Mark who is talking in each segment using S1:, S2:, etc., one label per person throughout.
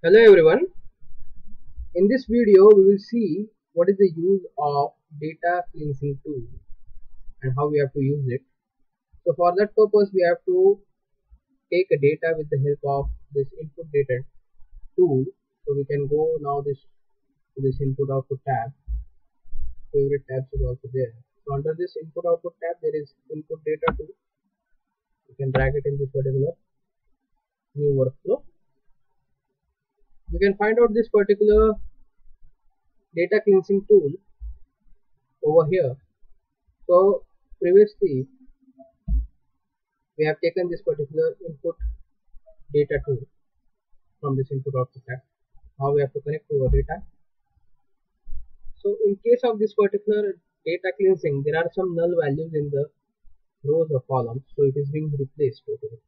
S1: Hello everyone. In this video we will see what is the use of data cleansing tool and how we have to use it. So for that purpose we have to take a data with the help of this input data tool. So we can go now this input output tab. Favorite tabs is also there. So under this input output tab there is input data tool. You can drag it in this particular new workflow. We can find out this particular data cleansing tool over here. So previously we have taken this particular input data tool from this input output tab. Now we have to connect to our data. So in case of this particular data cleansing, there are some null values in the rows or columns, so it is being replaced totally.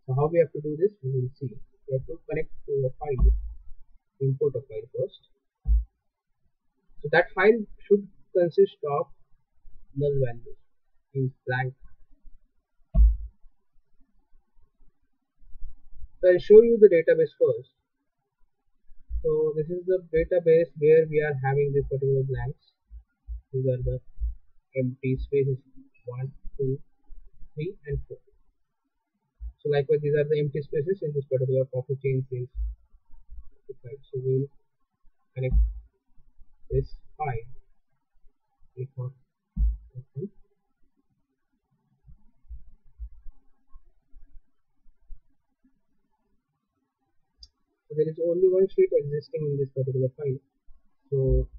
S1: So how we have to do this, we will see. We have to connect to a file, import a file first. So that file should consist of null values, means blank. So I'll show you the database first. So this is the database where we are having this particular blanks. These are the empty spaces 1, 2, 3 and 4. So likewise these are the empty spaces in this particular coffee chain sales. So we will connect this file. Click on open. So there is only one sheet existing in this particular file. So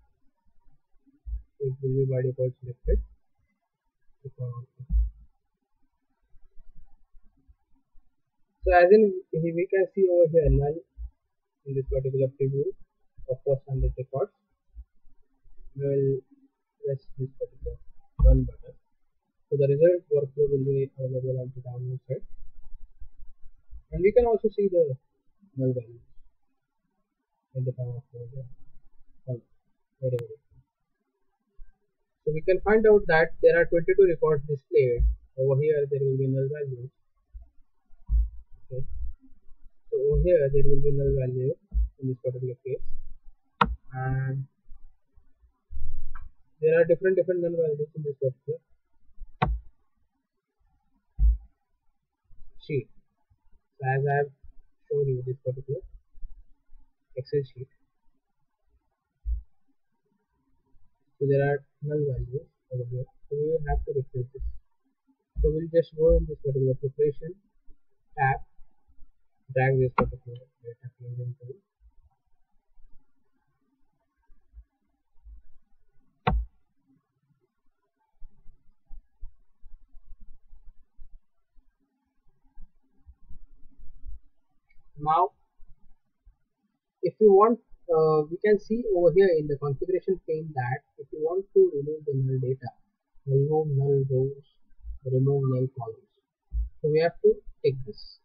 S1: it will be by default selected. Click on open. So as in we can see over here null in this particular preview of first 100 records. We will press this particular run button. So the result workflow will be available on the download side. And we can also see the null values in the form of wherever. So we can find out that there are 22 records displayed. Over here there will be null values. Okay. So over here there will be null value in this particular case. And there are different null values in this particular sheet. So as I have shown you this particular Excel sheet. So there are null values over here. So we will have to replace this. So we'll just go in this particular preparation tab, drag this particular data cleansing tool. Now if you want, we can see over here in the configuration pane that if you want to remove the null data, remove null rows, remove null columns, so we have to take this.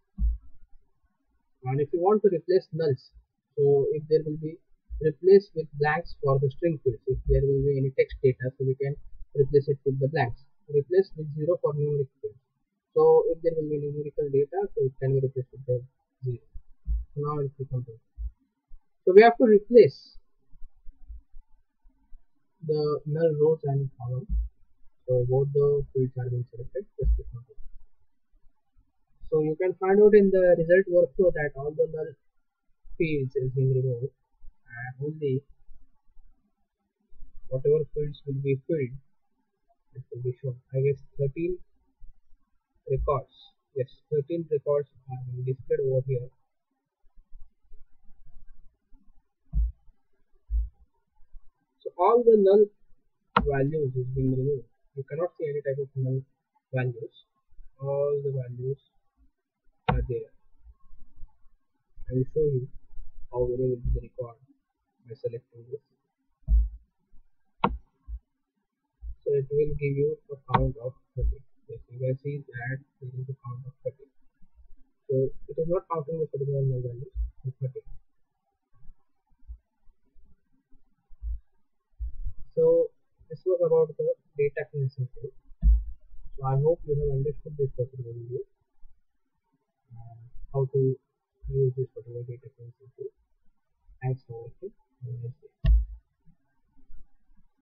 S1: And if you want to replace nulls, so if there will be replace with blanks for the string fields, if there will be any text data, so we can replace it with the blanks. Replace with 0 for numeric fields. So if there will be numerical data, so it can be replaced with the 0. So now I'll click on this. So we have to replace the null rows and columns. So both the fields are being selected. Just click on it. So you can find out in the result workflow that all the null fields is being removed and only whatever fields will be filled, it will be shown. I guess 13 records. Yes, 13 records are being displayed over here. So all the null values is being removed. You cannot see any type of null values. All the values are there. I will show you how many will be the record by selecting this. So it will give you a count of 30. Yes, you can see that there is a count of 30. So it is not counting the particular null values of 30. So this was about the data cleansing tool. So I hope you have understood this particular video, how to use this particular data cleansing tool. Thanks for watching. Have a nice day.